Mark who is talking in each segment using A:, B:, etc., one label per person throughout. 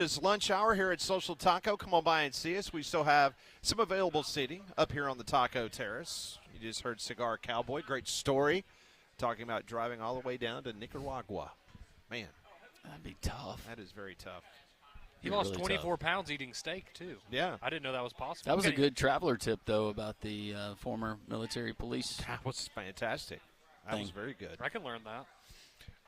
A: It's lunch hour here at Social Taco. Come on by and see us. We still have some available seating up here on the Taco Terrace. You just heard Cigar Cowboy. Great story talking about driving all the way down to Nicaragua. Man.
B: That'd be tough.
A: That is very tough.
C: He lost 24 pounds eating steak, too.
A: Yeah.
C: I didn't know that was possible.
B: That was a good traveler tip, though, about the former military police.
A: That was fantastic. That was very good.
C: I can learn that.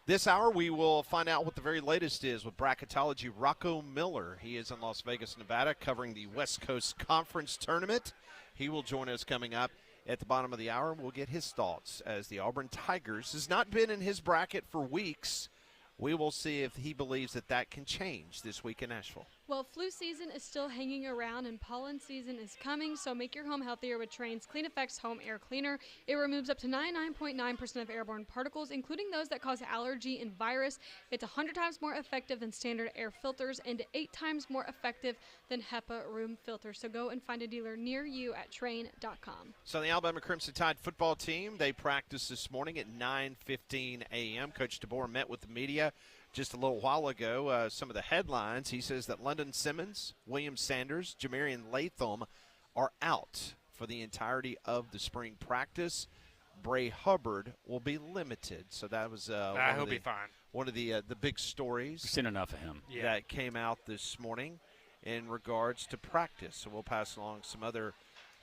A: This hour, we will find out what the very latest is with Bracketology. Rocco Miller, he is in Las Vegas, Nevada, covering the West Coast Conference Tournament. He will join us coming up at the bottom of the hour. We'll get his thoughts as the Auburn Tigers has not been in his bracket for weeks. We will see if he believes that that can change this week in Nashville.
D: Well, flu season is still hanging around and pollen season is coming, so make your home healthier with Trane's Clean Effects Home Air Cleaner. It removes up to 99.9% of airborne particles, including those that cause allergy and virus. It's 100 times more effective than standard air filters and 8 times more effective than HEPA room filters. So go and find a dealer near you at Trane.com.
A: So the Alabama Crimson Tide football team, they practiced this morning at 9:15 a.m. Coach DeBoer met with the media just a little while ago. Some of the headlines, he says that London Simmons, William Sanders, Jamarian Latham are out for the entirety of the spring practice. Bray Hubbard will be limited. So that was
C: he'll be fine.
A: One of the big stories.
B: We've seen enough of him.
A: That came out this morning in regards to practice. So we'll pass along some other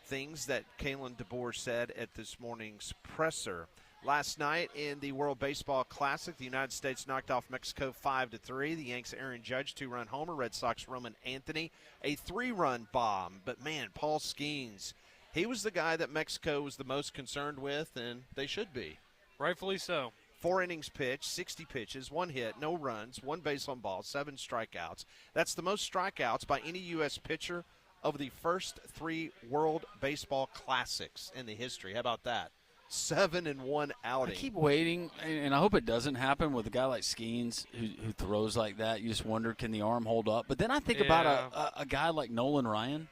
A: things that Kalen DeBoer said at this morning's presser. Last night in the World Baseball Classic, the United States knocked off Mexico 5-3. The Yanks' Aaron Judge, 2-run homer. Red Sox Roman Anthony, a 3-run bomb. But, man, Paul Skeens, he was the guy that Mexico was the most concerned with, and they should be.
C: Rightfully so.
A: 4 innings pitched, 60 pitches, 1 hit, no runs, 1 base on ball, 7 strikeouts. That's the most strikeouts by any U.S. pitcher of the first 3 World Baseball Classics in the history. How about that? 7-1 outing.
B: I keep waiting, and I hope it doesn't happen with a guy like Skeens who throws like that. You just wonder, can the arm hold up? But then I think about a guy like Nolan Ryan.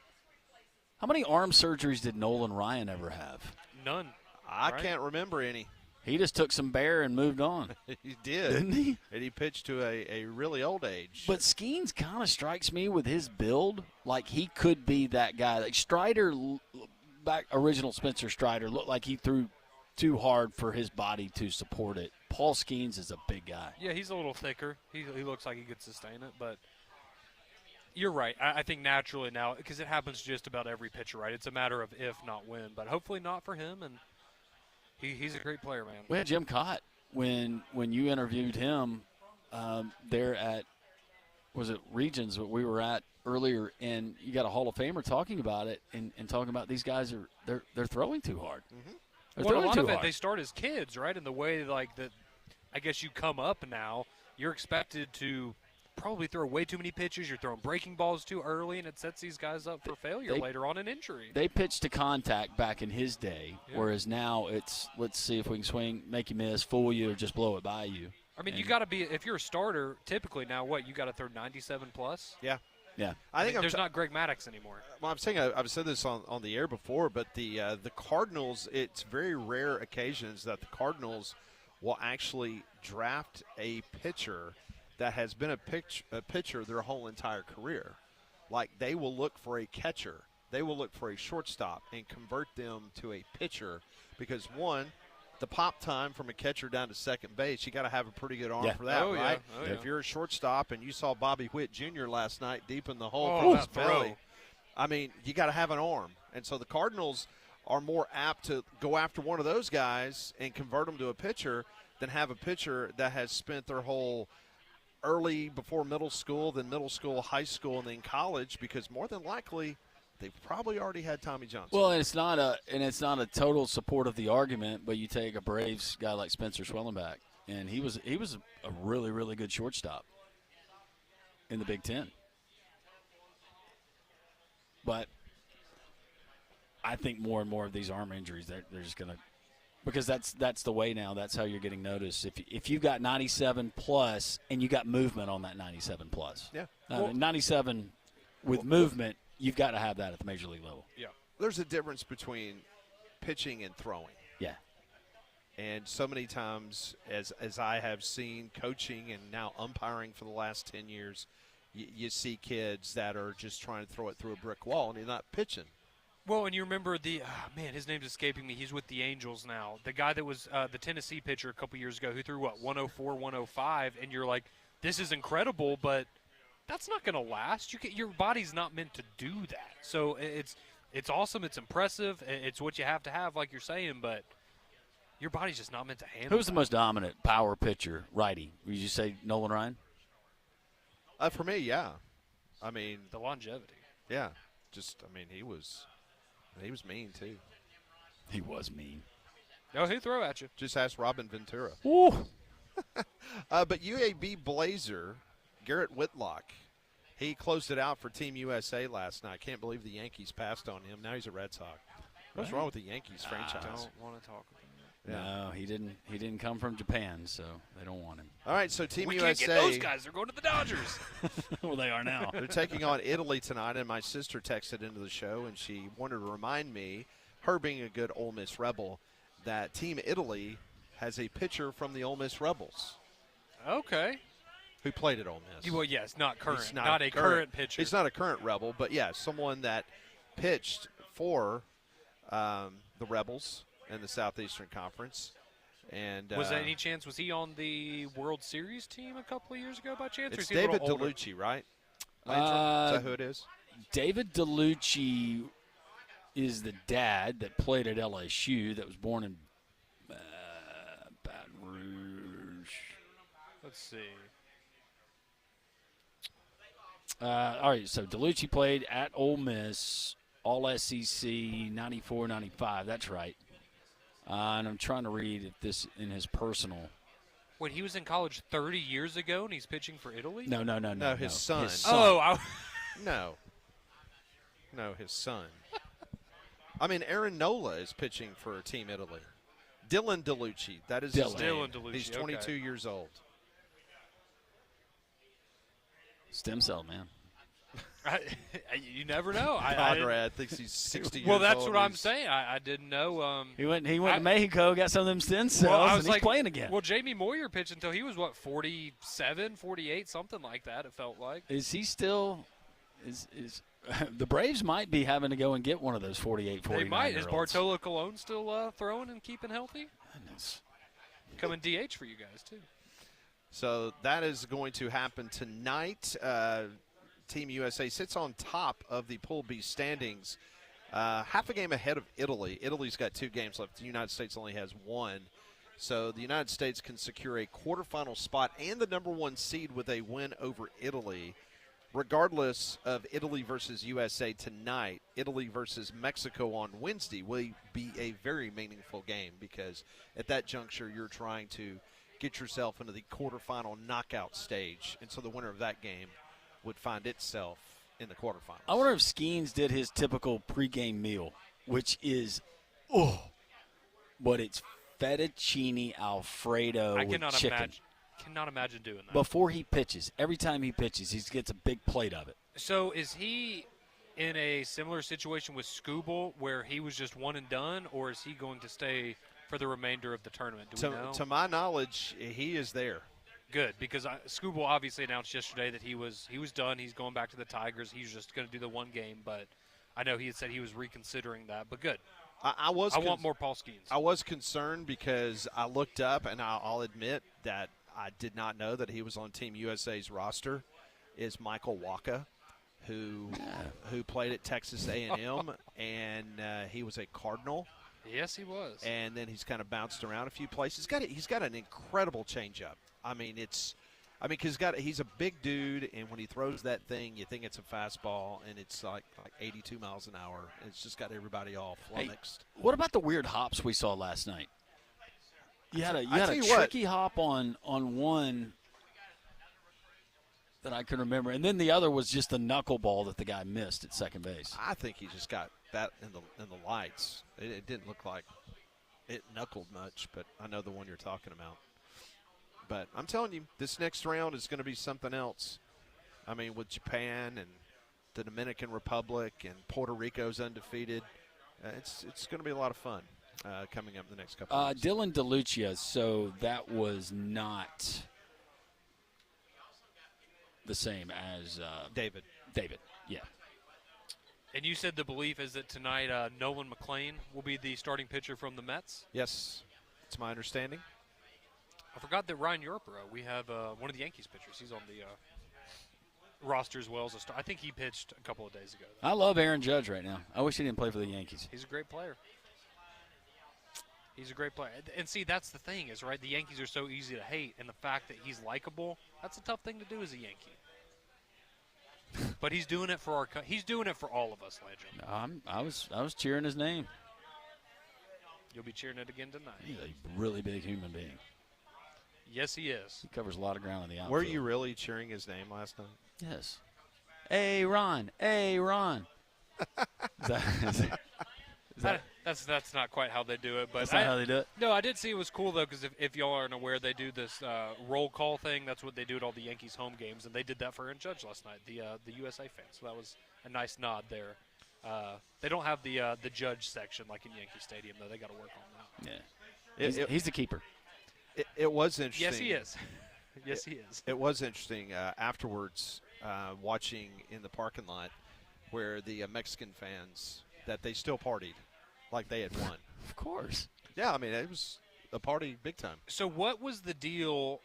B: How many arm surgeries did Nolan Ryan ever have?
C: None.
A: I can't remember any.
B: He just took some bear and moved on.
A: He did.
B: Didn't he?
A: And he pitched to a really old age.
B: But Skeens kind of strikes me with his build like he could be that guy. Like Strider, original Spencer Strider, looked like he threw too hard for his body to support it. Paul Skeens is a big guy.
C: Yeah, he's a little thicker. He looks like he could sustain it, but you're right. I think naturally now, because it happens just about every pitcher, right? It's a matter of if, not when, but hopefully not for him, and he's a great player, man.
B: We had Jim Cott when you interviewed him there at, was it Regions, what we were at earlier, and you got a Hall of Famer talking about it and talking about these guys they're throwing too hard.
A: Mm-hmm.
C: Well, a lot of it, they start as kids, right? And the way, like, that, I guess you come up now, you're expected to probably throw way too many pitches. You're throwing breaking balls too early, and it sets these guys up for failure later on in injury.
B: They pitched to contact back in his day, whereas now it's let's see if we can swing, make you miss, fool you, or just blow it by you.
C: I mean, you got to be, if you're a starter, typically now you got to throw 97 plus?
A: Yeah.
B: Yeah,
A: I think
C: there's not Greg Maddux anymore.
A: Well, I'm saying I've said this on the air before, but the Cardinals, it's very rare occasions that the Cardinals will actually draft a pitcher that has been a pitcher their whole entire career. Like, they will look for a catcher, they will look for a shortstop and convert them to a pitcher because, one, the pop time from a catcher down to second base, you got to have a pretty good arm for that, right?
C: Yeah.
A: If you're a shortstop and you saw Bobby Witt Jr. last night deep in the hole from his belly, I mean, you got to have an arm. And so the Cardinals are more apt to go after one of those guys and convert them to a pitcher than have a pitcher that has spent their whole early before middle school, then middle school, high school, and then college, because more than likely – they've probably already had Tommy Johnson.
B: Well, and it's not a total support of the argument, but you take a Braves guy like Spencer Schwellenbach, and he was a really, really good shortstop in the Big Ten. But I think more and more of these arm injuries, they're just going to, because that's the way now. That's how you're getting noticed. If you've got 97 plus and you got movement on that 97 plus, 97 with movement. You've got to have that at the major league level.
A: Yeah. There's a difference between pitching and throwing.
B: Yeah.
A: And so many times, as I have seen coaching and now umpiring for the last 10 years, you see kids that are just trying to throw it through a brick wall, and he's not pitching.
C: Well, and you remember his name's escaping me. He's with the Angels now. The guy that was the Tennessee pitcher a couple years ago who threw, 104, 105, and you're like, this is incredible, but that's not going to last. Your body's not meant to do that. So it's awesome. It's impressive. It's what you have to have, like you're saying, but your body's just not meant to handle
B: Who's
C: that.
B: the most dominant power pitcher, righty? Would you say Nolan Ryan?
A: For me, yeah. I mean,
C: The longevity.
A: yeah. He was mean too.
B: He was mean.
C: No, he'll throw at you.
A: Just ask Robin Ventura.
B: Ooh.
A: But UAB Blazer, Garrett Whitlock, he closed it out for Team USA last night. Can't believe the Yankees passed on him. Now he's a Red Sox. What's wrong with the Yankees franchise?
C: I don't want to talk about that.
A: Yeah.
B: No, he didn't come from Japan, so they don't want him.
A: All right, so Team
C: We
A: USA.
C: can't get those guys. They're going to the Dodgers.
B: Well, they are now.
A: They're taking on Italy tonight, and my sister texted into the show, and she wanted to remind me, her being a good Ole Miss Rebel, that Team Italy has a pitcher from the Ole Miss Rebels
C: Okay.
A: who played at Ole Miss.
C: Well, yes, not current.
A: He's
C: Not a current pitcher.
A: He's not a current Rebel, but yeah, someone that pitched for the Rebels in the Southeastern Conference. And
C: Was there any chance, was he on the World Series team a couple of years ago by chance? Or
A: it's
C: is he a
A: David
C: little older?
A: DeLucci, right? Landrum? Is that who it is?
B: David DeLucci is the dad that played at LSU that was born in Baton Rouge.
C: Let's see.
B: All right, so DeLucci played at Ole Miss, All SEC, 94, 95. That's right. And I'm trying to read if this in his personal.
C: Wait, he was in college 30 years ago and he's pitching for Italy?
B: No,
A: his son.
C: Oh,
A: No, his son. I mean, Aaron Nola is pitching for Team Italy. Dylan DeLucci, that is his name.
C: Dylan DeLucci,
A: He's 22
C: okay.
A: years old.
B: Stem cell, man.
C: You never know.
A: Conrad thinks he's 60 years
C: well,
A: old.
C: that's what I'm saying. I didn't know.
B: He went to Mexico, got some of them stem cells, and he's playing again.
C: Well, Jamie Moyer pitched until he was, 47, 48, something like that, it felt like.
B: Is he still is the Braves might be having to go and get one of those 48, 49
C: They might. Is
B: year-olds.
C: Bartolo Colon still throwing and keeping healthy?
B: Goodness.
C: Coming DH for you guys, too.
A: So that is going to happen tonight. Team USA sits on top of the Pool B standings, half a game ahead of Italy. Italy's got 2 games left. The United States only has 1. So the United States can secure a quarterfinal spot and the number 1 seed with a win over Italy. Regardless of Italy versus USA tonight, Italy versus Mexico on Wednesday will be a very meaningful game because at that juncture you're trying to get yourself into the quarterfinal knockout stage. And so the winner of that game would find itself in the quarterfinals.
B: I wonder if Skeens did his typical pregame meal, which is, but it's fettuccine Alfredo
C: I
B: with chicken.
C: cannot imagine doing that.
B: Before he pitches, every time he pitches, he gets a big plate of it.
C: So is he in a similar situation with Scooble where he was just one and done, or is he going to stay for the remainder of the tournament? Do we know?
A: To my knowledge, he is there.
C: Good, because Scooble obviously announced yesterday that he was done. He's going back to the Tigers. He's just going to do the one game, but I know he had said he was reconsidering that. But good.
A: I
C: want more Paul Skeens.
A: I was concerned because I looked up, and I'll admit that I did not know that he was on Team USA's roster. Is Michael Waka, who played at Texas A&M, and he was a Cardinal.
C: Yes, he was.
A: And then he's kind of bounced around a few places. He's got an incredible changeup. Because he's a big dude, and when he throws that thing, you think it's a fastball, and it's like 82 miles an hour. It's just got everybody all flummoxed.
B: Hey, what about the weird hops we saw last night? You had a tricky hop on one that I can remember, and then the other was just the knuckleball that the guy missed at second base.
A: I think he just got that in the lights. It didn't look like it knuckled much, but I know the one you're talking about. But I'm telling you, this next round is going to be something else. I mean, with Japan and the Dominican Republic and Puerto Rico's undefeated, it's going to be a lot of fun coming up in the next couple of weeks.
B: Dylan DeLucia, so that was not the same as
A: David.
B: David. Yeah.
C: And you said the belief is that tonight Nolan McLean will be the starting pitcher from the Mets?
A: Yes, it's my understanding.
C: I forgot that Ryan Yorpero, we have one of the Yankees pitchers. He's on the roster as well as a star. I think he pitched a couple of days ago.
B: I love Aaron Judge right now. I wish he didn't play for the Yankees.
C: He's a great player. He's a great player. And see, that's the thing is, right, the Yankees are so easy to hate, and the fact that he's likable, that's a tough thing to do as a Yankee. But he's doing it for he's doing it for all of us, Landrum.
B: I was cheering his name.
C: You'll be cheering it again tonight.
B: He's a really big human being.
C: Yes, he is.
B: He covers a lot of ground in the outfield.
A: Were you really cheering his name last night?
B: Yes. Hey, Ron. Hey, Ron.
C: That's not quite how they do it, but
B: that's not how they do it.
C: No, I did see it was cool though, because if y'all aren't aware, they do this roll call thing. That's what they do at all the Yankees home games, and they did that for Aaron Judge last night, the USA fans. So that was a nice nod there. They don't have the Judge section like in Yankee Stadium though. They got to work on that.
B: Yeah, he's the keeper.
A: It was interesting.
C: Yes, he is. Yes, he is.
A: It was interesting afterwards, watching in the parking lot where the Mexican fans, that they still partied like they had won.
B: Of course.
A: Yeah, I mean, it was a party big time.
C: So what was the deal?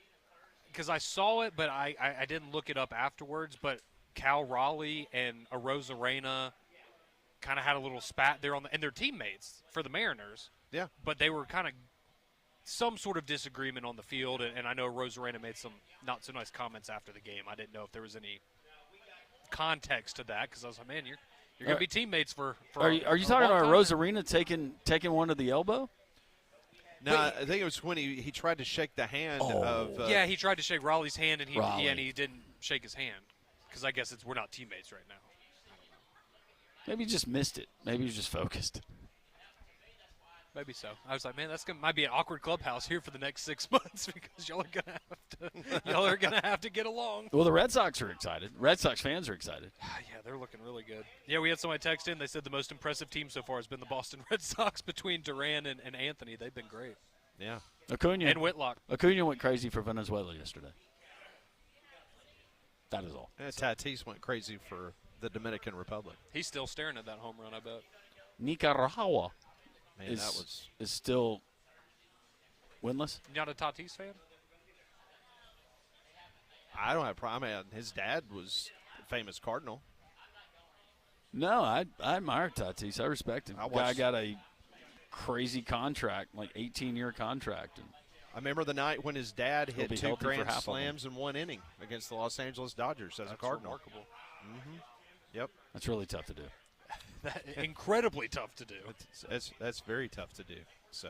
C: Because I saw it, but I didn't look it up afterwards, but Cal Raleigh and Arozarena kind of had a little spat there and they're teammates for the Mariners.
A: Yeah.
C: But they were kind of some sort of disagreement on the field, and I know Arozarena made some not so nice comments after the game. I didn't know if there was any context to that, because I was like, man, you're going to be teammates for
B: Are you talking about Rosarena taking one to the elbow?
A: No, I think it was when he tried to shake the hand of.
C: Yeah, he tried to shake Raleigh's hand, and he didn't shake his hand, because I guess we're not teammates right now.
B: Maybe he just missed it. Maybe he was just focused.
C: Maybe so. I was like, man, might be an awkward clubhouse here for the next 6 months, because y'all are gonna have to get along.
B: Well, the Red Sox are excited. Red Sox fans are excited.
C: Yeah, they're looking really good. Yeah, we had somebody text in. They said the most impressive team so far has been the Boston Red Sox between Duran and Anthony. They've been great.
A: Yeah.
B: Acuna
C: and Whitlock.
B: Acuna went crazy for Venezuela yesterday. That is all.
A: And Tatis went crazy for the Dominican Republic.
C: He's still staring at that home run, I bet.
B: Nicaragua.
A: Man,
B: is still winless.
C: You're not a Tatis fan?
A: I don't have a problem. I mean, his dad was a famous Cardinal.
B: No, I admire Tatis. I respect him. Guy got a crazy contract, like 18-year contract. And
A: I remember the night when his dad hit 2
B: healthy
A: grand
B: for half
A: slams in 1 inning against the Los Angeles Dodgers as a Cardinal.
C: Remarkable.
A: Mm-hmm. Yep.
B: That's really tough to do.
C: Incredibly tough to do.
A: That's very tough to do. So,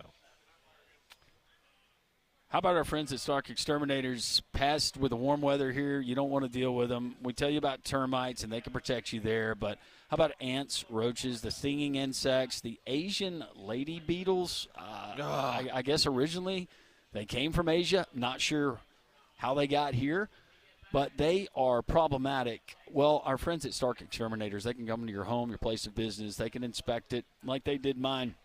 B: how about our friends at Stark Exterminators? Pest with the warm weather here, you don't want to deal with them. We tell you about termites, and they can protect you there. But how about ants, roaches, the stinging insects, the Asian lady beetles? I guess originally they came from Asia. Not sure how they got here, but they are problematic. Well, our friends at Stark Exterminators, they can come to your home, your place of business. They can inspect it like they did mine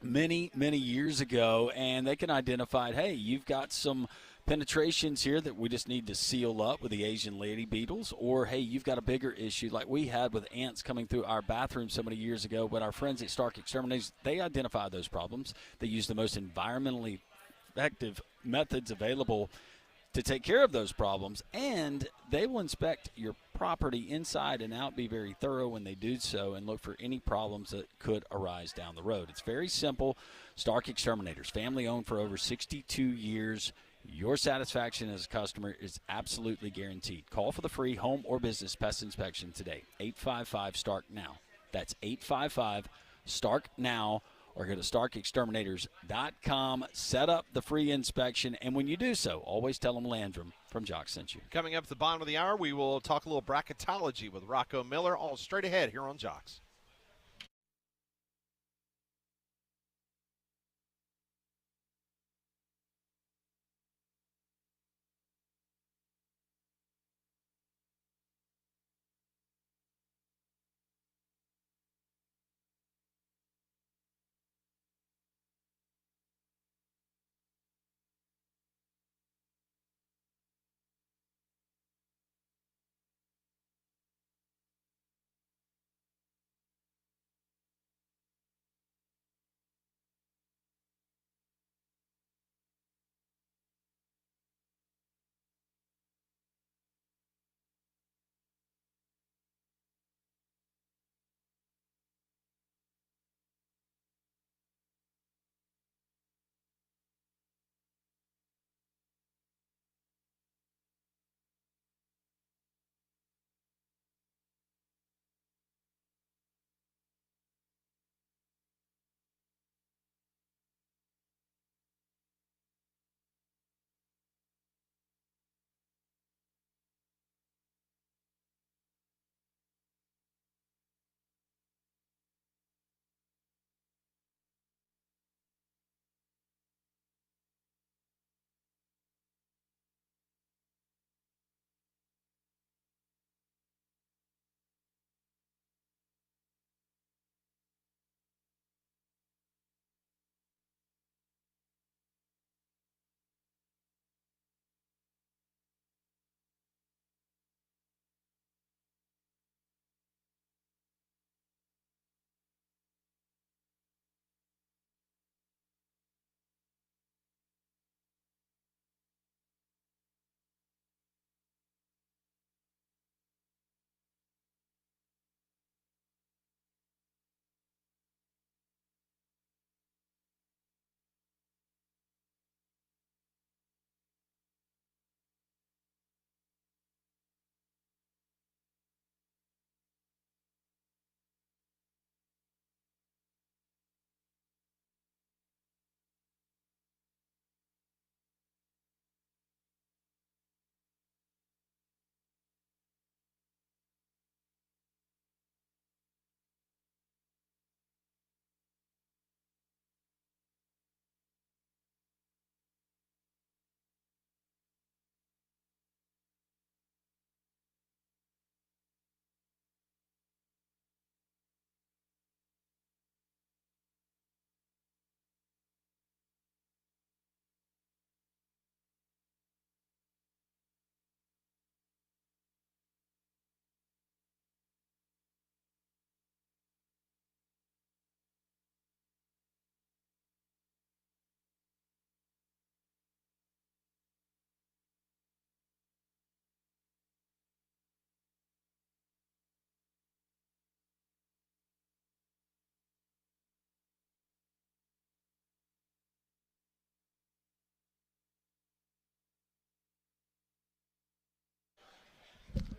B: many, many years ago, and they can identify, hey, you've got some penetrations here that we just need to seal up with the Asian lady beetles, or, hey, you've got a bigger issue like we had with ants coming through our bathroom so many years ago. But our friends at Stark Exterminators, they identify those problems. They use the most environmentally effective methods available to take care of those problems, and they will inspect your property inside and out, be very thorough when they do so, and look for any problems that could arise down the road. It's very simple. Stark Exterminators, family-owned for over 62 years. Your satisfaction as a customer is absolutely guaranteed. Call for the free home or business pest inspection today, 855-STARK-NOW. That's 855-STARK-NOW. Or go to starkexterminators.com, set up the free inspection, and when you do so, always tell them Landrum from Jock sent you.
A: Coming up at the bottom of the hour, we will talk a little bracketology with Rocco Miller, all straight ahead here on Jocks.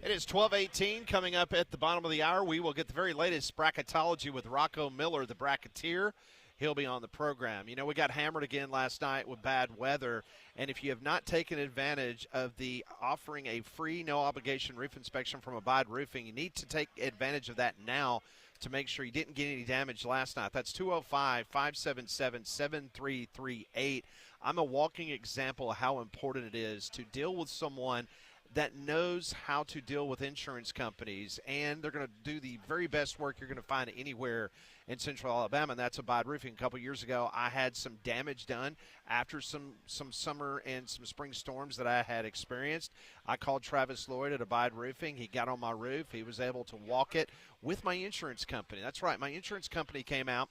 A: It is 12:18 coming up at the bottom of the hour. We will get the very latest bracketology with Rocco Miller, the bracketeer. He'll be on the program. You know, we got hammered again last night with bad weather, and if you have not taken advantage of the offering a free, no-obligation roof inspection from Abide Roofing, you need to take advantage of that now to make sure you didn't get any damage last night. That's 205-577-7338. I'm a walking example of how important it is to deal with someone that knows how to deal with insurance companies, and they're going to do the very best work you're going to find anywhere in Central Alabama, and that's Abide Roofing. A couple years ago, I had some damage done after some summer and some spring storms that I had experienced. I called Travis Lloyd at Abide Roofing. He got on my roof. He was able to walk it with my insurance company. That's right, my insurance company came out.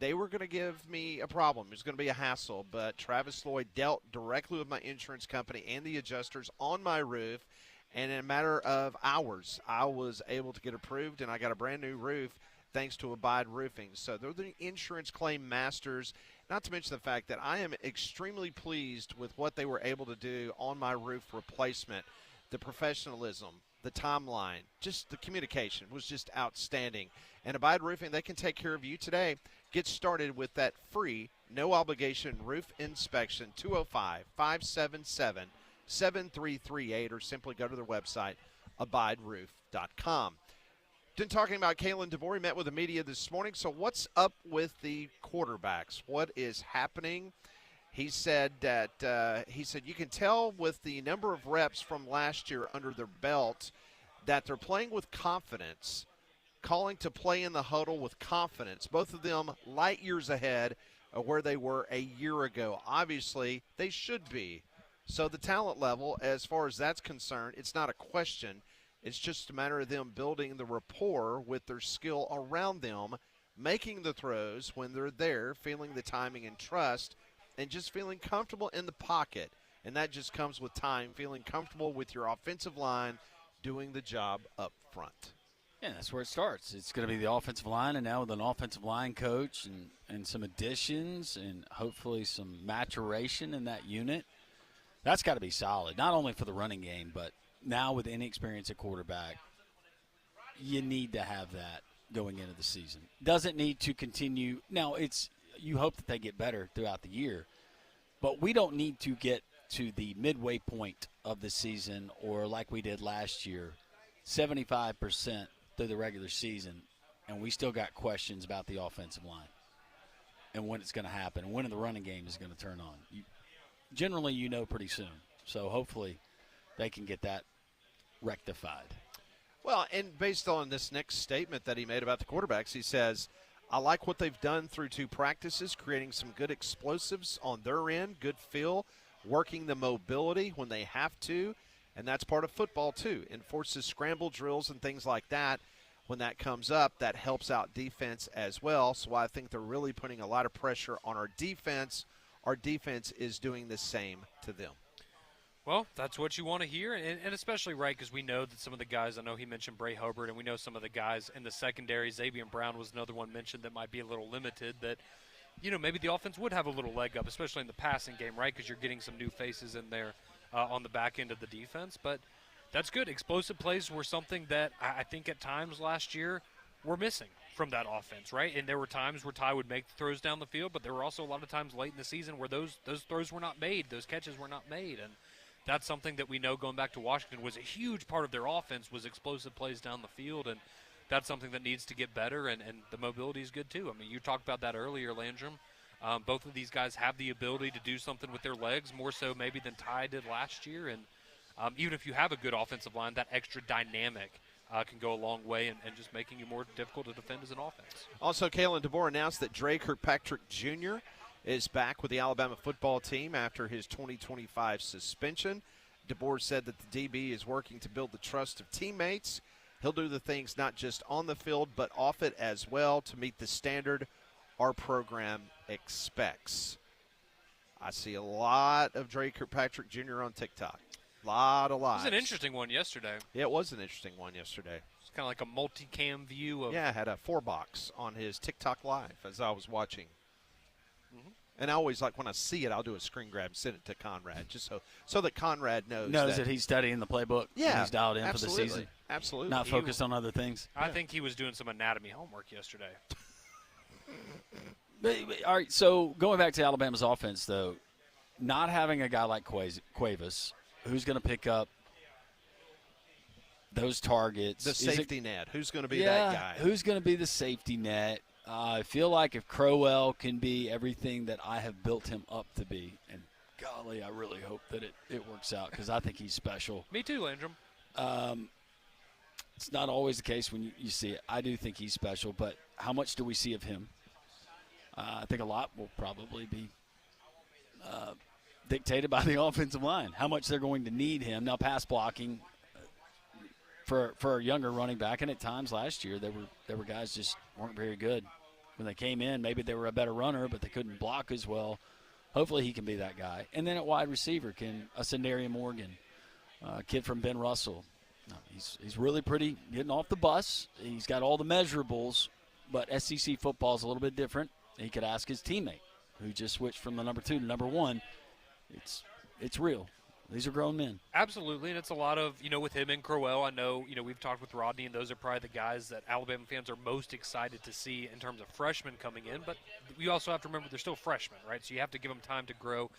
A: They were going to give me a problem. It was going to be a hassle, but Travis Lloyd dealt directly with my insurance company and the adjusters on my roof, and in a matter of hours, I was able to get approved, and I got a brand-new roof thanks to Abide Roofing. So they're the insurance claim masters, not to mention the fact that I am extremely pleased with what they were able to do on my roof replacement. The professionalism, the timeline, just the communication was just outstanding. And Abide Roofing, they can take care of you today. Get started with that free, no-obligation roof inspection, 205-577-7338, or simply go to their website, abideroof.com. Been talking about Kalen DeBoer. He met with the media this morning. So what's up with the quarterbacks? What is happening? He said that you can tell with the number of reps from last year under their belt that they're playing with confidence, calling to play in the huddle with confidence. Both of them light years ahead of where they were a year ago. Obviously, they should be. So the talent level, as far as that's concerned, it's not a question. It's just a matter of them building the rapport with their skill around them, making the throws when they're there, feeling the timing and trust, and just feeling comfortable in the pocket. And that just comes with time, feeling comfortable with your offensive line, doing the job up front.
B: Yeah, that's where it starts. It's going to be the offensive line, and now with an offensive line coach and some additions and hopefully some maturation in that unit, that's got to be solid, not only for the running game, but now with inexperience at quarterback, you need to have that going into the season. Doesn't need to continue. Now, you hope that they get better throughout the year, but we don't need to get to the midway point of the season or like we did last year, 75% through the regular season, and we still got questions about the offensive line and when it's going to happen and when the running game is going to turn on. Generally, pretty soon. So hopefully they can get that rectified.
A: Well, and based on this next statement that he made about the quarterbacks, he says, I like what they've done through 2 practices, creating some good explosives on their end, good feel, working the mobility when they have to, and that's part of football too. Enforces scramble drills and things like that. When that comes up, that helps out defense as well. So I think they're really putting a lot of pressure on our defense. Our defense is doing the same to them.
C: Well, that's what you want to hear, and especially right because we know that some of the guys, I know he mentioned Bray Hobart, and we know some of the guys in the secondary. Xavier Brown was another one mentioned that might be a little limited, that, maybe the offense would have a little leg up, especially in the passing game, right, because you're getting some new faces in there on the back end of the defense. But that's good. Explosive plays were something that I think at times last year were missing from that offense, right? And there were times where Ty would make throws down the field, but there were also a lot of times late in the season where those throws were not made, those catches were not made, and that's something that we know going back to Washington was a huge part of their offense was explosive plays down the field, and that's something that needs to get better, and the mobility is good too. I mean, you talked about that earlier, Landrum. Both of these guys have the ability to do something with their legs, more so maybe than Ty did last year, and even if you have a good offensive line, that extra dynamic can go a long way and just making you more difficult to defend as an offense.
A: Also, Kalen DeBoer announced that Dre Kirkpatrick Jr. is back with the Alabama football team after his 2025 suspension. DeBoer said that the DB is working to build the trust of teammates. He'll do the things not just on the field but off it as well to meet the standard our program expects. I see a lot of Dre Kirkpatrick Jr. on TikTok. Lot of lives.
C: It was an interesting one yesterday.
A: Yeah, it was an interesting one yesterday.
C: It's kind of like a multi-cam view of.
A: Yeah, I had a 4-box on his TikTok live as I was watching. And I always, like, when I see it, I'll do a screen grab and send it to Conrad, just so that Conrad knows
B: that he's studying the playbook.
A: Yeah,
B: he's dialed in
A: absolutely,
B: for the season.
A: Absolutely.
B: Not focused on other things.
C: I think he was doing some anatomy homework yesterday.
B: All right, so going back to Alabama's offense, though, not having a guy like Cuevas, who's going to pick up those targets.
A: The safety net. Who's going to be that guy?
B: Who's going to be the safety net? I feel like if Crowell can be everything that I have built him up to be, and golly, I really hope that it works out because I think he's special.
C: Me too, Landrum.
B: It's not always the case when you see it. I do think he's special, but how much do we see of him? I think a lot will probably be dictated by the offensive line, how much they're going to need him. Now, pass blocking for a younger running back, and at times last year there were guys just weren't very good. When they came in, maybe they were a better runner, but they couldn't block as well. Hopefully he can be that guy. And then at wide receiver, can a Sendarian Morgan, a kid from Ben Russell. No, he's really pretty getting off the bus. He's got all the measurables, but SEC football is a little bit different. He could ask his teammate, who just switched from the number 2 to number 1. It's real. These are grown men.
C: Absolutely, and it's a lot of, with him and Crowell, I know, we've talked with Rodney, and those are probably the guys that Alabama fans are most excited to see in terms of freshmen coming in. But we also have to remember they're still freshmen, right? So you have to give them time to grow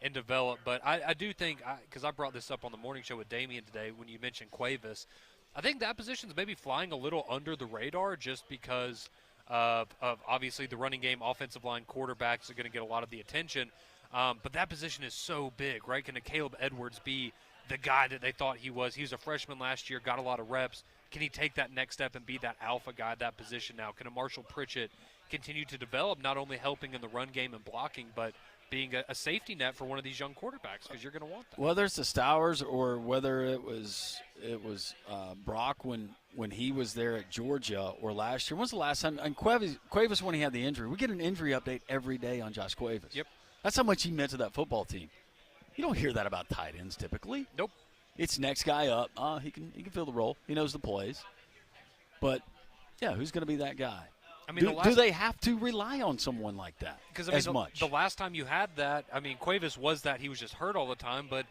C: and develop. But I do think, because I brought this up on the morning show with Damian today when you mentioned Cuevas, I think that position's maybe flying a little under the radar just because of obviously the running game, offensive line, quarterbacks are going to get a lot of the attention. But that position is so big, right? Can Caleb Edwards be the guy that they thought he was? He was a freshman last year, got a lot of reps. Can he take that next step and be that alpha guy at that position now? Can a Marshall Pritchett continue to develop, not only helping in the run game and blocking, but being a safety net for one of these young quarterbacks, because you're going to want that.
B: Whether it's the Stowers or whether it was Brock when he was there at Georgia or last year. When's the last time? And Cuevas when he had the injury. We get an injury update every day on Josh Cuevas.
C: Yep.
B: That's how much he meant to that football team. You don't hear that about tight ends typically.
C: Nope.
B: It's next guy up. He can fill the role. He knows the plays. But, yeah, who's going to be that guy?
C: I mean,
B: do they have to rely on someone like that much?
C: The last time you had that, Cuevas was that he was just hurt all the time, but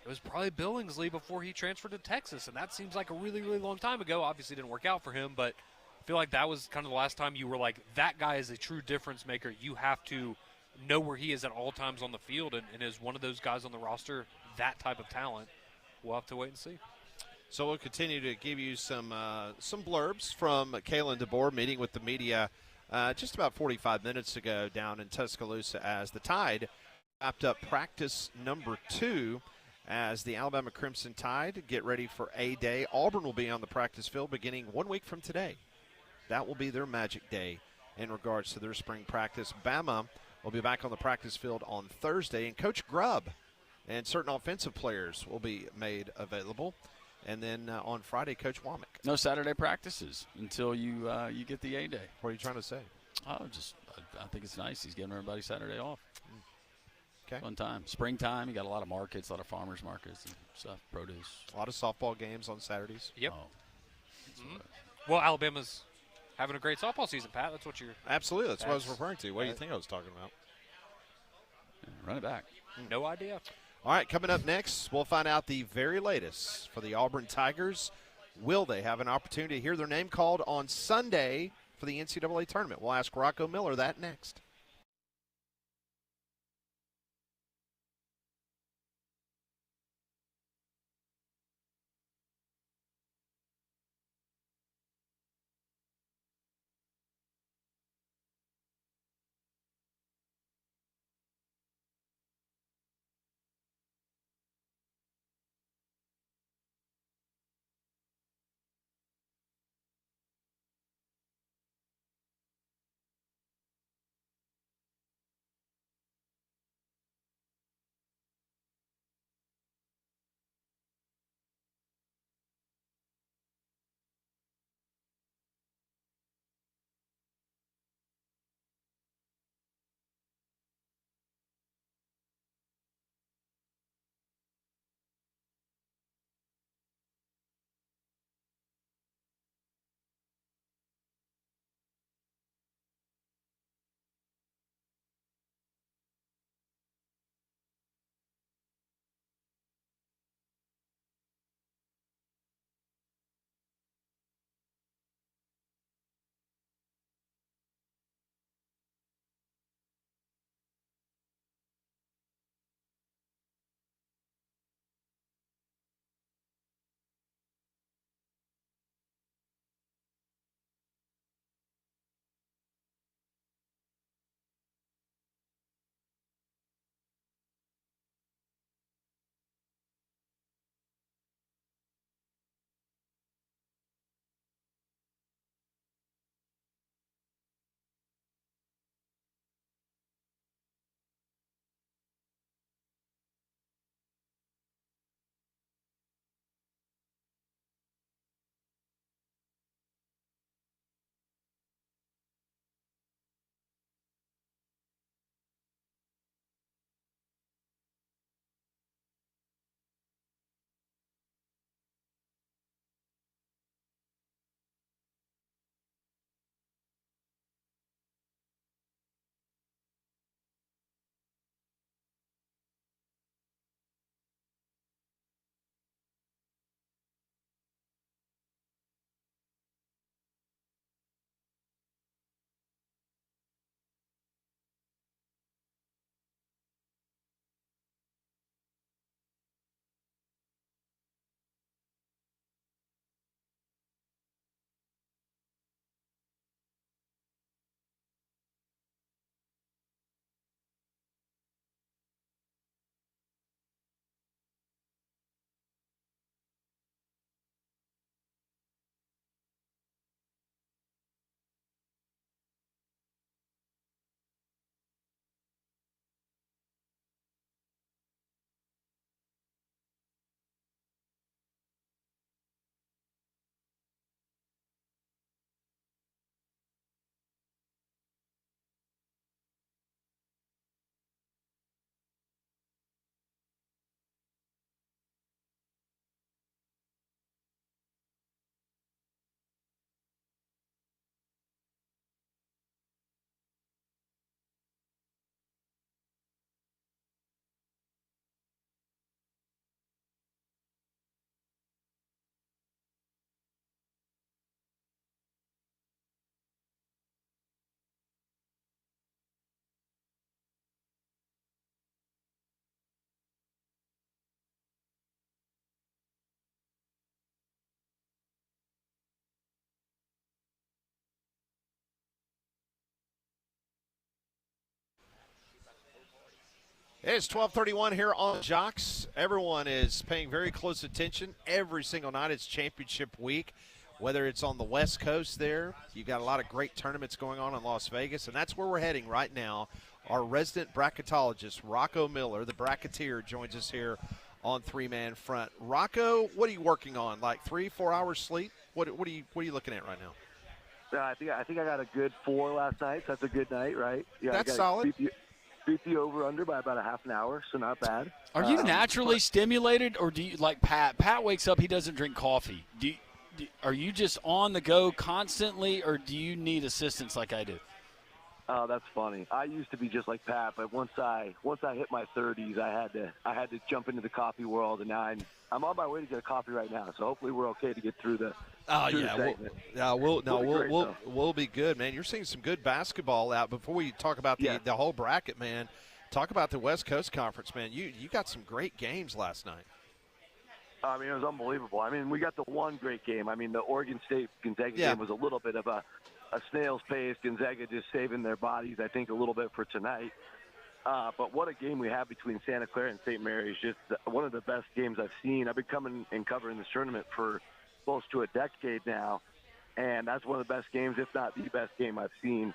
C: it was probably Billingsley before he transferred to Texas, and that seems like a really, really long time ago. Obviously, it didn't work out for him, but I feel like that was kind of the last time you were like, that guy is a true difference maker. You have to know where he is at all times on the field, and is one of those guys on the roster that type of talent. We'll have to wait and see.
A: So we'll continue to give you some blurbs from Kalen DeBoer meeting with the media just about 45 minutes ago down in Tuscaloosa as the Tide wrapped up practice number 2 as the Alabama Crimson Tide get ready for A-Day. Auburn will be on the practice field beginning 1 week from today. That will be their magic day in regards to their spring practice. Bama will be back on the practice field on Thursday, and Coach Grubb and certain offensive players will be made available. And then on Friday, Coach Womack.
B: No Saturday practices until you get the A-Day.
A: What are you trying to say?
B: I think it's nice. He's giving everybody Saturday off.
A: Okay.
B: Fun time. Springtime, you got a lot of markets, a lot of farmers markets and stuff, produce.
A: A lot of softball games on Saturdays.
C: Yep.
B: Oh.
C: Well, Alabama's having a great softball season, Pat. That's what you're.
A: Absolutely. That's what I was referring to. What do you think I was talking about?
B: Yeah, run it back.
C: No idea.
A: All right, coming up next, we'll find out the very latest for the Auburn Tigers. Will they have an opportunity to hear their name called on Sunday for the NCAA tournament? We'll ask Rocco Miller that next. It's 12:31 here on Jocks. Everyone is paying very close attention every single night. It's championship week, whether it's on the West Coast there. You've got a lot of great tournaments going on in Las Vegas, and that's where we're heading right now. Our resident bracketologist, Rocco Miller, the bracketeer, joins us here on Three-Man Front. Rocco, what are you working on? Like 3-4 hours sleep? What are you looking at right now?
E: I think I got a good 4 last night. So that's a good night, right? Yeah,
A: that's solid.
E: Beat the over-under by about a half an hour, so not bad.
B: Are you naturally stimulated, or do you like Pat? Pat wakes up, he doesn't drink coffee. Are you just on the go constantly, or do you need assistance like I do?
E: Oh, that's funny. I used to be just like Pat, but once I hit my 30s, I had to jump into the coffee world, and now I'm on my way to get a coffee right now. So hopefully we're okay to get through the.
A: Oh yeah, we'll be good, man. You're seeing some good basketball out. Before we talk about the whole bracket, man, talk about the West Coast Conference, man. You got some great games last night.
E: I mean, it was unbelievable. I mean, we got the one great game. I mean, the Oregon State-Gonzaga game was a little bit of a snail's pace. Gonzaga just saving their bodies, I think, a little bit for tonight. But what a game we have between Santa Clara and St. Mary's. Just one of the best games I've seen. I've been coming and covering this tournament for close to a decade now, and that's one of the best games, if not the best game I've seen.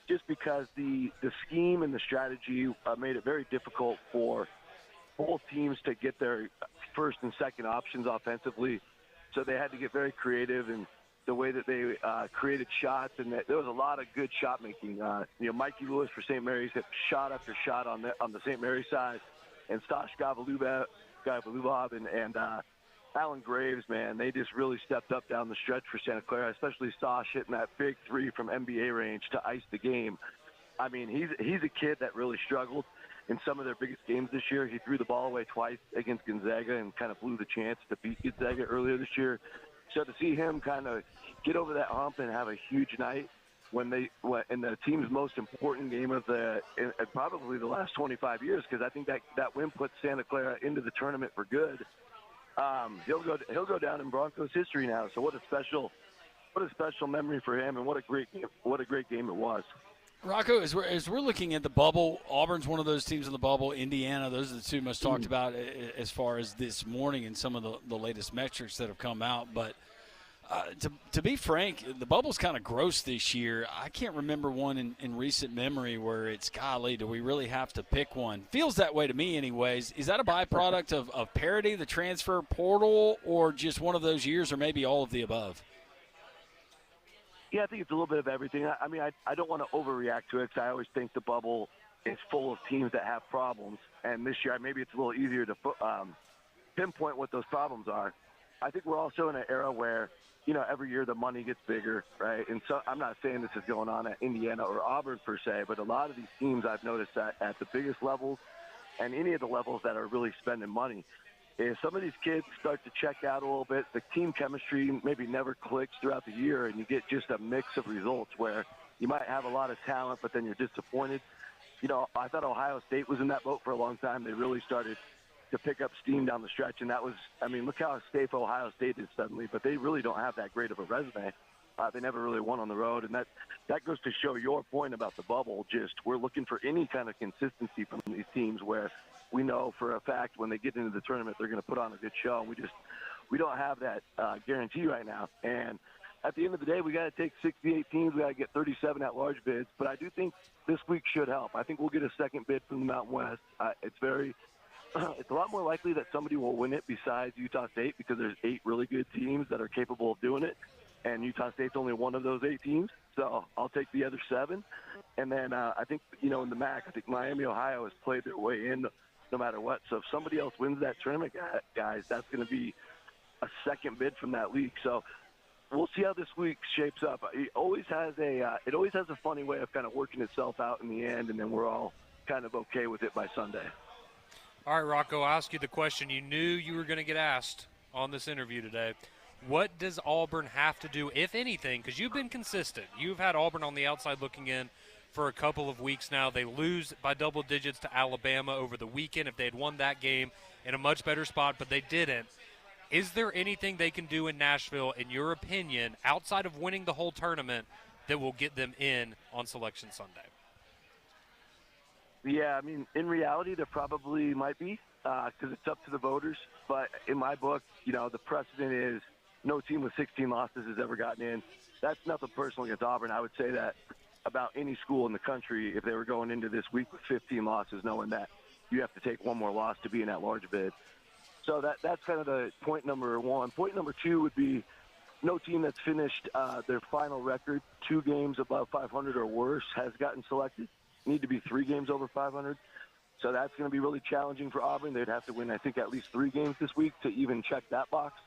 E: Just because the scheme and the strategy made it very difficult for both teams to get their first and second options offensively. So they had to get very creative in the way that they created shots, and there was a lot of good shot making. Mikey Lewis for St. Mary's hit shot after shot on the St. Mary's side, and Stash Gavalubov and Alan Graves, man, they just really stepped up down the stretch for Santa Clara, especially Stash hitting that big three from NBA range to ice the game. I mean, he's a kid that really struggled in some of their biggest games this year. He threw the ball away twice against Gonzaga and kind of blew the chance to beat Gonzaga earlier this year. So to see him kind of get over that hump and have a huge night in the team's most important game of probably the last 25 years, because I think that win puts Santa Clara into the tournament for good. He'll go down in Broncos history now. So what a special memory for him, and what a great game it was.
B: Rocco, as we're looking at the bubble, Auburn's one of those teams in the bubble. Indiana, those are the two most talked about as far as this morning and some of the latest metrics that have come out. But to be frank, the bubble's kind of gross this year. I can't remember one in recent memory where it's, golly, do we really have to pick one? Feels that way to me anyways. Is that a byproduct of parity, the transfer portal, or just one of those years, or maybe all of the above?
E: Yeah, I think it's a little bit of everything. I mean, I don't want to overreact to it, because I always think the bubble is full of teams that have problems. And this year, maybe it's a little easier to pinpoint what those problems are. I think we're also in an era where, every year the money gets bigger, right? And so I'm not saying this is going on at Indiana or Auburn per se, but a lot of these teams I've noticed that at the biggest levels and any of the levels that are really spending money, if some of these kids start to check out a little bit, the team chemistry maybe never clicks throughout the year, and you get just a mix of results where you might have a lot of talent, but then you're disappointed. I thought Ohio State was in that boat for a long time. They really started to pick up steam down the stretch, and that was, look how safe Ohio State is suddenly, but they really don't have that great of a resume. They never really won on the road, and that goes to show your point about the bubble. Just we're looking for any kind of consistency from these teams where we know for a fact when they get into the tournament they're going to put on a good show. And we don't have that guarantee right now. And at the end of the day, we got to take 68 teams. We got to get 37 at-large bids. But I do think this week should help. I think we'll get a second bid from the Mountain West. It's a lot more likely that somebody will win it besides Utah State, because there's 8 really good teams that are capable of doing it. And Utah State's only one of those 8 teams, so I'll take the other 7. And then I think, in the MAC, I think Miami, Ohio has played their way in no matter what. So if somebody else wins that tournament, guys, that's going to be a second bid from that league. So we'll see how this week shapes up. It always has a funny way of kind of working itself out in the end, and then we're all kind of okay with it by Sunday.
C: All right, Rocco, I'll ask you the question you knew you were going to get asked on this interview today. What does Auburn have to do, if anything, because you've been consistent. You've had Auburn on the outside looking in for a couple of weeks now. They lose by double digits to Alabama over the weekend. If they had won that game, in a much better spot, but they didn't. Is there anything they can do in Nashville, in your opinion, outside of winning the whole tournament, that will get them in on Selection Sunday?
E: Yeah, I mean, in reality, there probably might be because it's up to the voters. But in my book, the precedent is no team with 16 losses has ever gotten in. That's nothing personal against Auburn. I would say that about any school in the country if they were going into this week with 15 losses, knowing that you have to take one more loss to be in that large bid. So that's kind of the point number one. Point number two would be no team that's finished their final record 2 games above 500 or worse has gotten selected. Need to be 3 games over 500. So that's going to be really challenging for Auburn. They'd have to win, I think, at least 3 games this week to even check that box.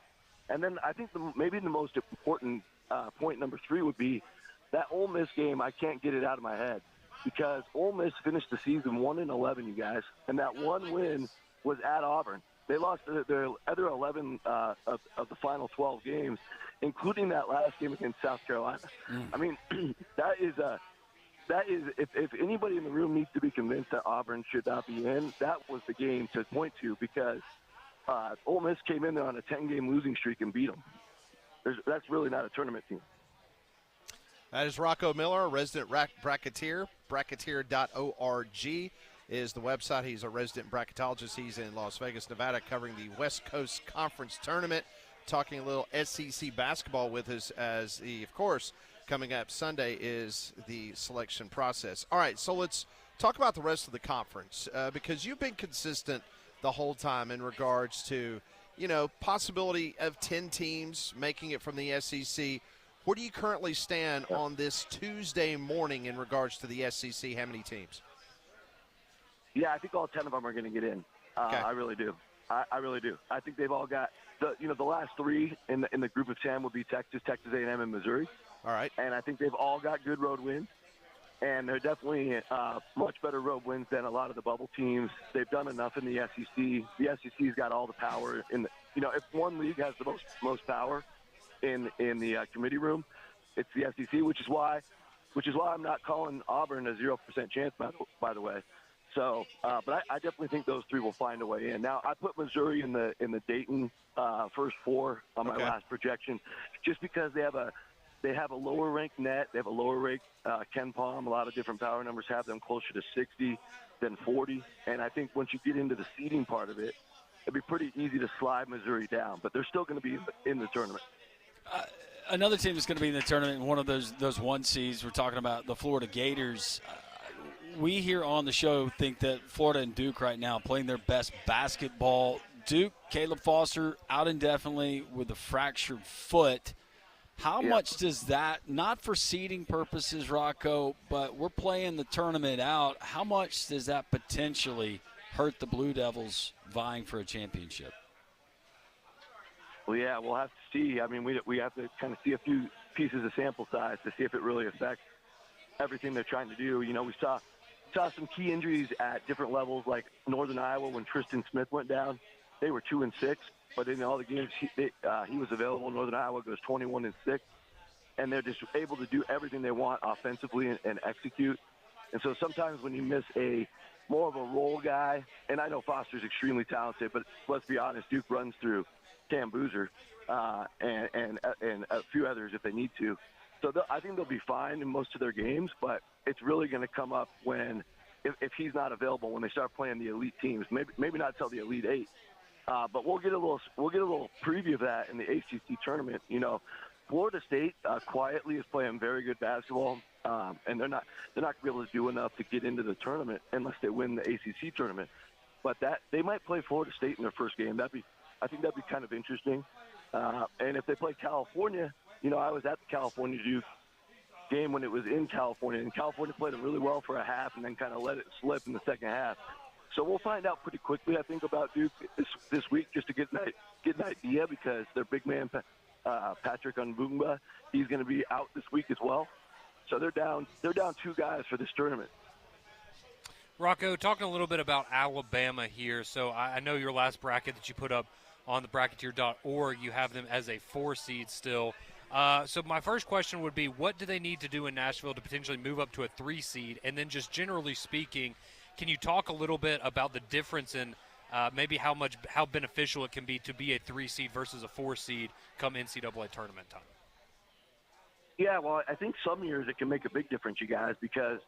E: And then I think maybe the most important point number 3 would be that Ole Miss game. I can't get it out of my head because Ole Miss finished the season 1-11, you guys, and that one win was at Auburn. They lost their other 11 of the final 12 games, including that last game against South Carolina. I mean, that is if anybody in the room needs to be convinced that Auburn should not be in, that was the game to point to because Ole Miss came in there on a 10-game losing streak and beat them. That's really not a tournament team.
A: That is Rocco Miller, a resident bracketeer. Bracketeer.org is the website. He's a resident bracketologist. He's in Las Vegas, Nevada, covering the West Coast Conference Tournament, talking a little SEC basketball with us as of course, coming up Sunday is the selection process. All right, so let's talk about the rest of the conference because you've been consistent the whole time in regards to, possibility of 10 teams making it from the SEC. Where do you currently stand on this Tuesday morning in regards to the SEC? How many teams?
E: Yeah, I think all 10 of them are going to get in.
A: Okay.
E: I really do. I really do. I think they've all got the last 3 in the group of 10 would be Texas A&M, and Missouri.
A: All right.
E: And I think they've all got good road wins, and they're definitely much better road wins than a lot of the bubble teams. They've done enough in the SEC. The SEC's got all the power in the. If one league has the most power in the committee room, it's the SEC, which is why I'm not calling Auburn a 0% chance. By the way. So, but I definitely think those 3 will find a way in. Now, I put Missouri in the Dayton first 4 on my last projection, just because they have a lower ranked net, they have a lower ranked Ken Palm. A lot of different power numbers have them closer to 60 than 40, and I think once you get into the seeding part of it, it'd be pretty easy to slide Missouri down. But they're still going to be in the tournament.
B: Another team that's going to be in the tournament, one of those 1 seeds. We're talking about the Florida Gators. We here on the show think that Florida and Duke right now playing their best basketball. Duke, Caleb Foster out indefinitely with a fractured foot. How much does that, not for seeding purposes, Rocco, but we're playing the tournament out, how much does that potentially hurt the Blue Devils vying for a championship?
E: Well, yeah, we'll have to see. I mean, we have to kind of see a few pieces of sample size to see if it really affects everything they're trying to do. We saw some key injuries at different levels, like Northern Iowa when Tristan Smith went down. They were 2-6, but in all the games he was available, Northern Iowa goes 21-6, and they're just able to do everything they want offensively and execute. And so sometimes when you miss more of a role guy, and I know Foster's extremely talented, but let's be honest, Duke runs through Cam Boozer and a few others if they need to. So I think they'll be fine in most of their games, but it's really going to come up if he's not available when they start playing the elite teams. Maybe not till the Elite 8, but we'll get a little preview of that in the ACC tournament. Florida State quietly is playing very good basketball, and they're not going to be able to do enough to get into the tournament unless they win the ACC tournament. But they might play Florida State in their first game. I think that'd be kind of interesting. And if they play California. I was at the California Duke game when it was in California, and California played it really well for a half and then kind of let it slip in the second half. So we'll find out pretty quickly, I think, about Duke this week just to get an idea because their big man, Patrick Mbumba, he's going to be out this week as well. So they're down 2 guys for this tournament.
C: Rocco, talking a little bit about Alabama here. So I know your last bracket that you put up on the Bracketeer.org, you have them as a 4 seed still. So my first question would be, what do they need to do in Nashville to potentially move up to a 3 seed? And then just generally speaking, can you talk a little bit about the difference in maybe how beneficial it can be to be a 3 seed versus a 4 seed come NCAA tournament time?
E: Yeah, well, I think some years it can make a big difference, you guys, because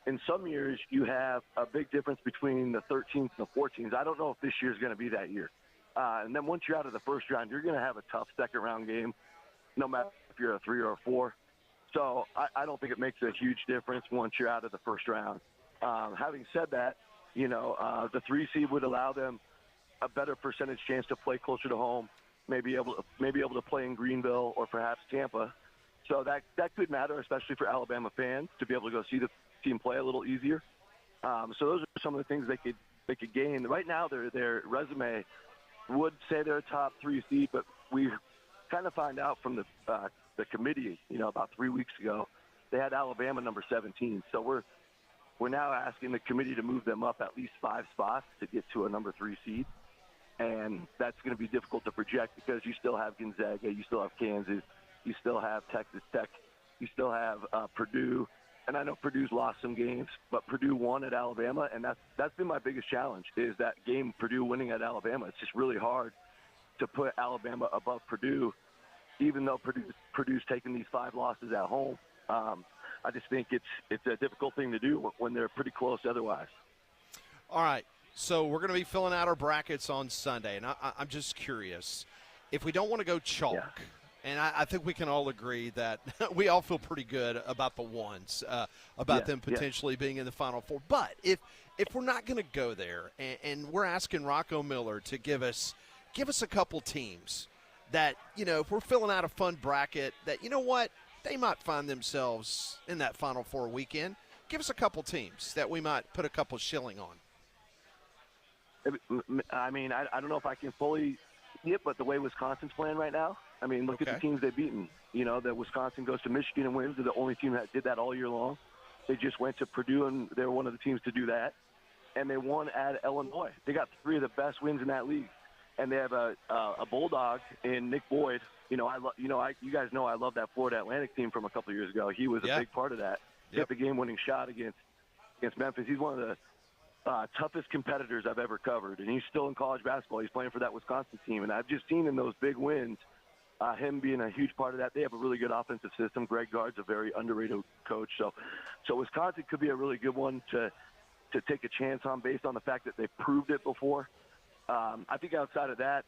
E: in some years you have a big difference between the 13th and the 14th. I don't know if this year is going to be that year. And then once you're out of the first round, you're going to have a tough second-round game, no matter if you're a 3 or a 4. So I don't think it makes a huge difference once you're out of the first round. Having said that, the 3 seed would allow them a better percentage chance to play closer to home, maybe able to play in Greenville or perhaps Tampa. So that could matter, especially for Alabama fans, to be able to go see the team play a little easier. So those are some of the things they could gain. Right now, their resume would say they're a top 3 seed, but we kind of find out from the committee, about 3 weeks ago, they had Alabama number 17. So we're now asking the committee to move them up at least 5 spots to get to a number 3 seed. And that's going to be difficult to project because you still have Gonzaga, you still have Kansas, you still have Texas Tech, you still have Purdue. And I know Purdue's lost some games, but Purdue won at Alabama, and that's been my biggest challenge is that game Purdue winning at Alabama. It's just really hard to put Alabama above Purdue, even though Purdue's taking these 5 losses at home. I just think it's a difficult thing to do when they're pretty close otherwise.
A: All right, so we're going to be filling out our brackets on Sunday, and I'm just curious. If we don't want to go chalk, and I think we can all agree that we all feel pretty good about the ones, about them potentially being in the Final Four. But if we're not going to go there, and we're asking Rocco Miller to give us a couple teams that, if we're filling out a fun bracket that, they might find themselves in that Final Four weekend. Give us a couple teams that we might put a couple shilling on.
E: I mean, I don't know if I can fully see it, but the way Wisconsin's playing right now, I mean, look at the teams they've beaten. That Wisconsin goes to Michigan and wins. They're the only team that did that all year long. They just went to Purdue, and they're one of the teams to do that. And they won at Illinois. They got 3 of the best wins in that league. And they have a Bulldog in Nick Boyd. You guys know I love that Florida Atlantic team from a couple of years ago. He was a big part of that. Hit the game-winning shot against Memphis. He's one of the toughest competitors I've ever covered, and he's still in college basketball. He's playing for that Wisconsin team, and I've just seen in those big wins him being a huge part of that. They have a really good offensive system. Greg Gard's a very underrated coach, so Wisconsin could be a really good one to take a chance on based on the fact that they've proved it before. I think outside of that,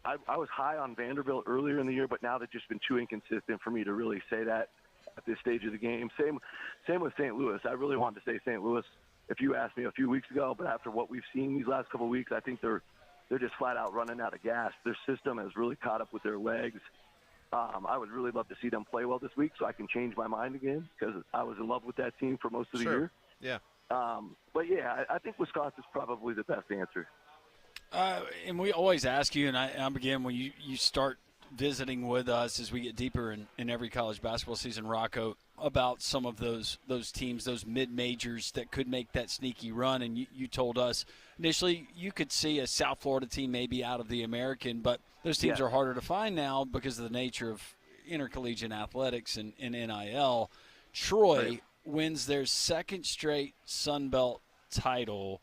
E: I was high on Vanderbilt earlier in the year, but now they've just been too inconsistent for me to really say that at this stage of the game. Same with St. Louis. I really wanted to say St. Louis if you asked me a few weeks ago, but after what we've seen these last couple of weeks, I think they're just flat out running out of gas. Their system has really caught up with their legs. I would really love to see them play well this week so I can change my mind again because I was in love with that team for most of the year.
A: Yeah.
E: But, yeah, I think Wisconsin's probably the best answer.
B: And we always ask you, and I'm again, when you start visiting with us as we get deeper in every college basketball season, Rocco, about some of those teams, those mid-majors that could make that sneaky run. And you told us initially you could see a South Florida team maybe out of the American, but those teams are harder to find now because of the nature of intercollegiate athletics and NIL. Troy wins their 2nd straight Sun Belt title.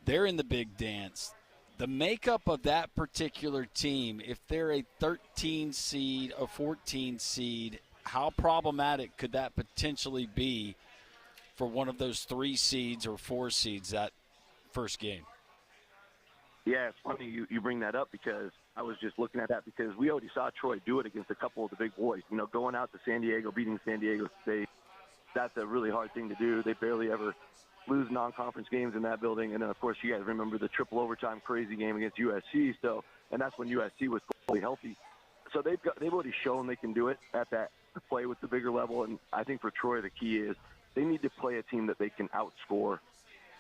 B: They're in the big dance. The makeup of that particular team, if they're a 13 seed, a 14 seed, how problematic could that potentially be for one of those 3 seeds or 4 seeds that first game?
E: Yeah, it's funny you bring that up because I was just looking at that because we already saw Troy do it against a couple of the big boys. Going out to San Diego, beating San Diego State, that's a really hard thing to do. They barely ever lose non-conference games in that building. And then, of course, you guys remember the triple overtime crazy game against USC. And that's when USC was fully healthy. So they've already shown they can do it at that play with the bigger level. And I think for Troy, the key is they need to play a team that they can outscore.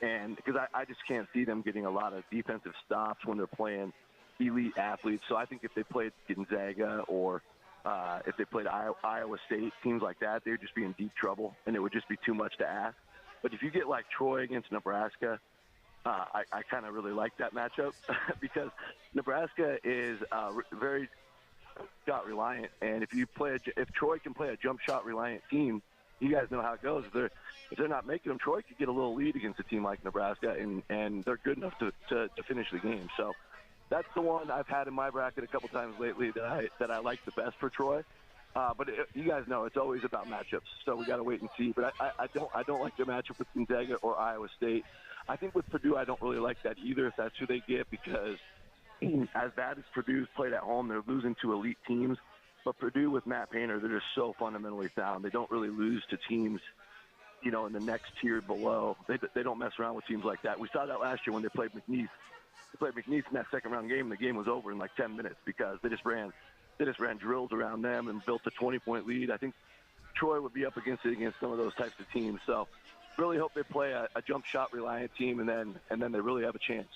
E: And because I just can't see them getting a lot of defensive stops when they're playing elite athletes. So I think if they played Gonzaga or if they played Iowa State, teams like that, they would just be in deep trouble, and it would just be too much to ask. But if you get like Troy against Nebraska, I kind of really like that matchup because Nebraska is very shot reliant, and if Troy can play a jump shot reliant team, you guys know how it goes. If they're not making them, Troy could get a little lead against a team like Nebraska, and they're good enough to finish the game. So that's the one I've had in my bracket a couple times lately that I like the best for Troy. But you guys know it's always about matchups, so we got to wait and see. But I don't like the matchup with Gonzaga or Iowa State. I think with Purdue, I don't really like that either if that's who they get, because as bad as Purdue's played at home, they're losing to elite teams. But Purdue with Matt Painter, they're just so fundamentally sound. They don't really lose to teams, in the next tier below. They don't mess around with teams like that. We saw that last year when they played McNeese. They played McNeese in that second-round game, and the game was over in like 10 minutes because they just ran drills around them and built a 20-point lead. I think Troy would be up against some of those types of teams. So really hope they play a jump shot reliant team, and then they really have a chance.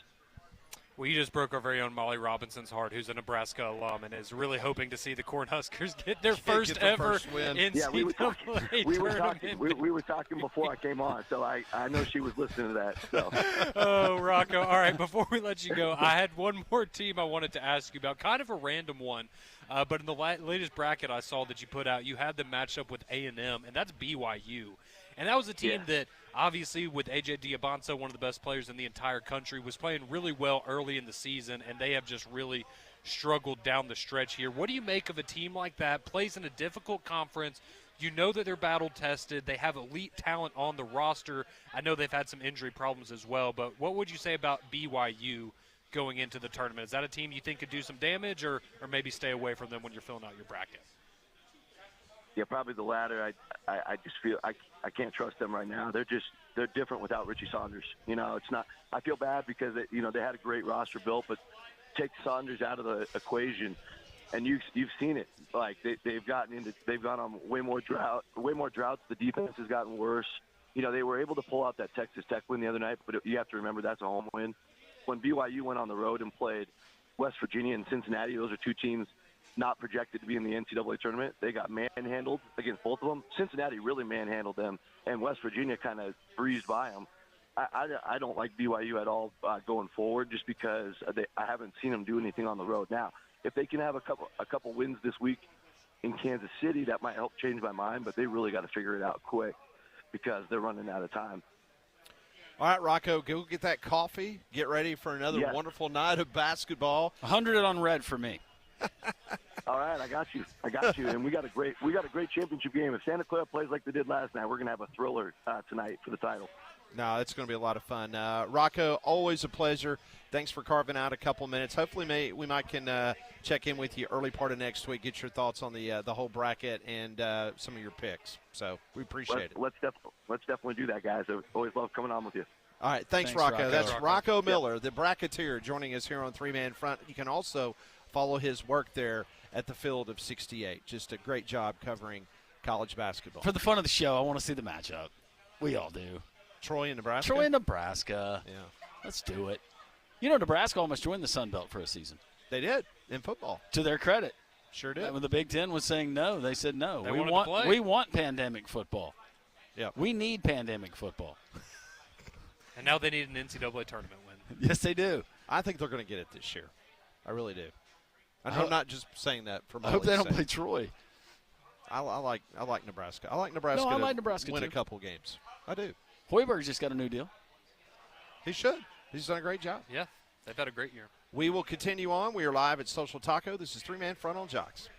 C: Well, you just broke our very own Molly Robinson's heart, who's a Nebraska alum and is really hoping to see the Cornhuskers get their first ever
A: win.
C: NCAA tournament.
E: We were talking before I came on, so I know she was listening to that. So.
C: Oh, Rocco. All right, before we let you go, I had one more team I wanted to ask you about, kind of a random one. But in the latest bracket I saw that you put out, you had them matched up with A&M, and that's BYU. And that was a team that, obviously, with A.J. Diabonso, one of the best players in the entire country, was playing really well early in the season, and they have just really struggled down the stretch here. What do you make of a team like that, plays in a difficult conference? You know that they're battle-tested. They have elite talent on the roster. I know they've had some injury problems as well, but what would you say about BYU going into the tournament? Is that a team you think could do some damage, or maybe stay away from them when you're filling out your bracket?
E: Yeah, probably the latter. I just feel I can't trust them right now. They're different without Richie Saunders. It's not. I feel bad because they had a great roster built, but take Saunders out of the equation, and you've seen it. Like they've gone on way more droughts. The defense has gotten worse. They were able to pull out that Texas Tech win the other night, but you have to remember that's a home win. When BYU went on the road and played West Virginia and Cincinnati, those are two teams not projected to be in the NCAA tournament. They got manhandled against both of them. Cincinnati really manhandled them, and West Virginia kind of breezed by them. I don't like BYU at all going forward, just because I haven't seen them do anything on the road. Now, if they can have a couple wins this week in Kansas City, that might help change my mind, but they really got to figure it out quick because they're running out of time.
A: All right, Rocco, go get that coffee. Get ready for another wonderful night of basketball.
B: 100 on red for me.
E: All right, I got you. And we got a great championship game. If Santa Clara plays like they did last night, we're going to have a thriller tonight for the title.
A: No, it's going to be a lot of fun. Rocco, always a pleasure. Thanks for carving out a couple minutes. Hopefully we might can check in with you early part of next week, get your thoughts on the whole bracket and some of your picks. So we appreciate it.
E: Let's definitely do that, guys. I always love coming on with you.
A: All right, thanks Rocco. That's Rocco Miller, the bracketeer, joining us here on Three Man Front. You can also follow his work there at the Field of 68. Just a great job covering college basketball.
B: For the fun of the show, I want to see the matchup. We all do.
A: Troy and Nebraska?
B: Troy and Nebraska.
A: Yeah.
B: Let's do it. Nebraska almost joined the Sun Belt for a season.
A: They did, in football.
B: To their credit.
A: Sure did.
B: When the Big Ten was saying no, they said no.
C: We
B: We want pandemic football.
A: Yeah.
B: We need pandemic football.
C: And now they need an NCAA tournament win.
B: Yes, they do.
A: I think they're going to get it this year. I really do. I'm not just saying that for
B: I hope they don't play Troy.
A: I like Nebraska. I like Nebraska.
B: No, I like Nebraska
A: win
B: too.
A: A couple games. I do.
B: Hoiberg's just got a new deal.
A: He should. He's done a great job.
C: Yeah, they've had a great year.
A: We will continue on. We are live at Social Taco. This is Three Man Front on Jocks.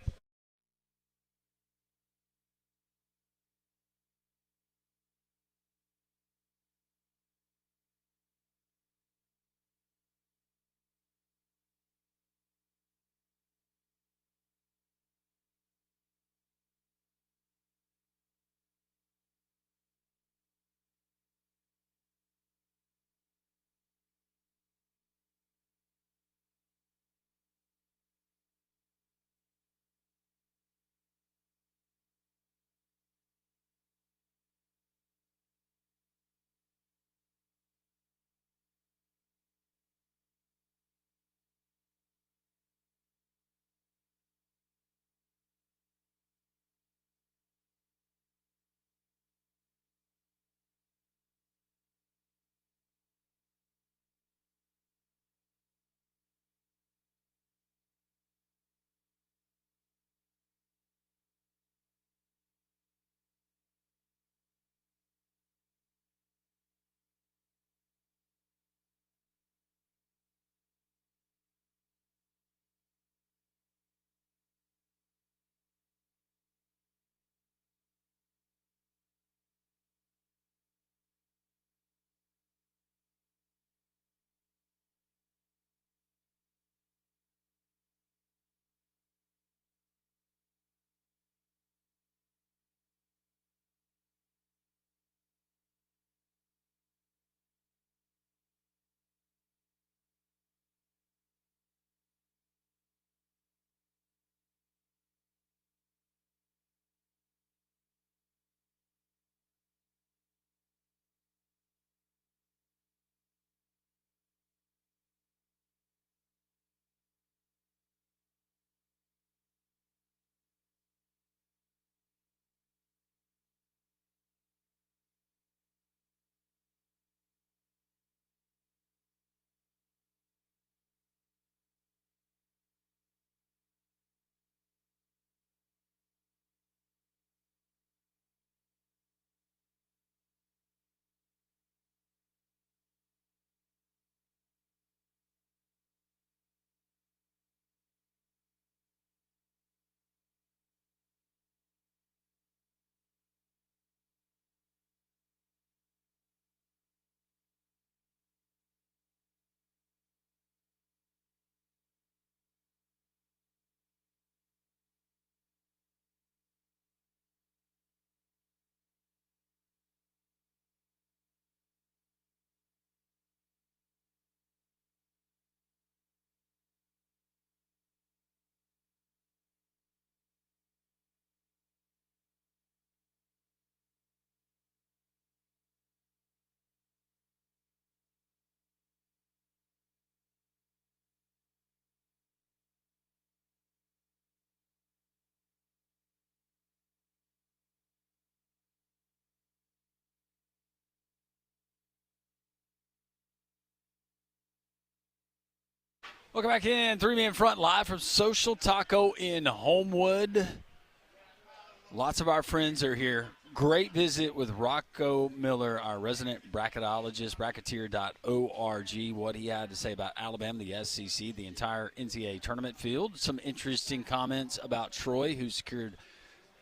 B: Welcome back in. Three-man front live from Social Taco in Homewood. Lots of our friends are here. Great visit with Rocco Miller, our resident bracketologist, bracketeer.org, what he had to say about Alabama, the SEC, the entire NCAA tournament field. Some interesting comments about Troy, who secured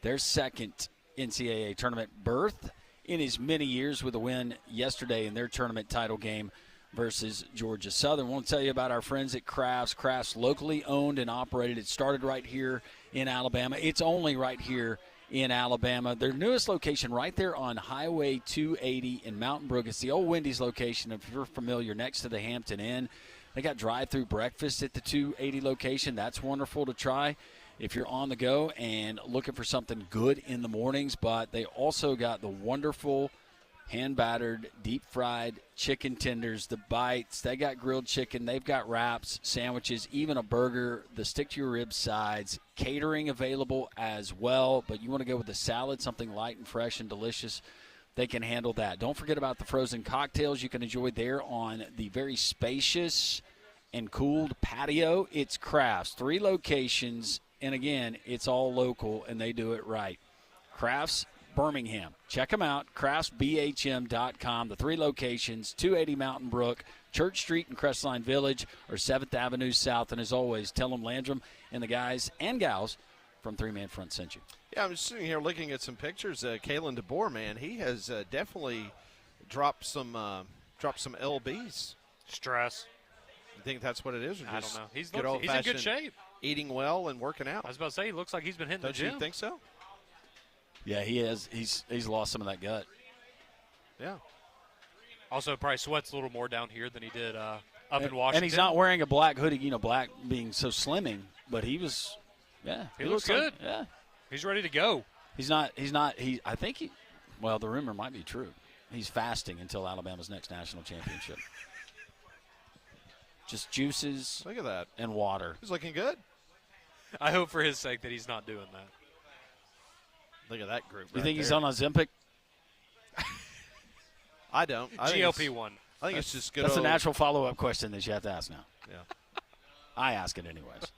B: their second NCAA tournament berth in his many years with a win yesterday in their tournament title game versus Georgia Southern. I want to tell you about our friends at Crafts. Crafts, locally owned and operated. It started right here in Alabama. It's only right here in Alabama. Their newest location right there on Highway 280 in Mountain Brook. It's the old Wendy's location, if you're familiar, next to the Hampton Inn. They got drive-through breakfast at the 280 location. That's wonderful to try if you're on the go and looking for something good in the mornings. But they also got the wonderful hand-battered, deep-fried chicken tenders, the bites. They got grilled chicken. They've got wraps, sandwiches, even a burger, the stick-to-your-ribs sides. Catering available as well, but you want to go with the salad, something light and fresh and delicious. They can handle that. Don't forget about the frozen cocktails you can enjoy there on the very spacious and cooled patio. It's Crafts. 3 locations, and again, it's all local, and they do it right. Crafts Birmingham. Check them out, craftsbhm.com. The 3 locations, 280 Mountain Brook, Church Street in Crestline Village, or 7th Avenue South. And as always, tell them Landrum and the guys and gals from Three Man Front sent you.
A: Yeah, I'm just sitting here looking at some pictures. Kalen DeBoer, man, he has definitely dropped some lbs.
C: Stress.
A: You think that's what it is? Or
C: I
A: just
C: don't know. He's
A: good
C: in good shape.
A: Eating well and working out.
C: I was about to say, he looks like he's been hitting
A: Don't
C: the gym.
A: you think so?
B: Yeah, he is. He's lost some of that gut.
A: Yeah.
C: Also, probably sweats a little more down here than he did up in Washington.
B: And he's not wearing a black hoodie, black being so slimming, but he was, yeah.
C: He looks good.
B: Yeah.
C: He's ready to go.
B: I think well, the rumor might be true. He's fasting until Alabama's next national championship. Just juices.
A: Look at that.
B: And water.
A: He's looking good.
C: I hope for his sake that he's not doing that.
A: Look at that group.
B: You think he's on Ozempic?
A: I don't.
C: GLP-1.
A: I think it's just good.
B: That's a natural follow-up question that you have to ask now.
A: Yeah.
B: I ask it anyways.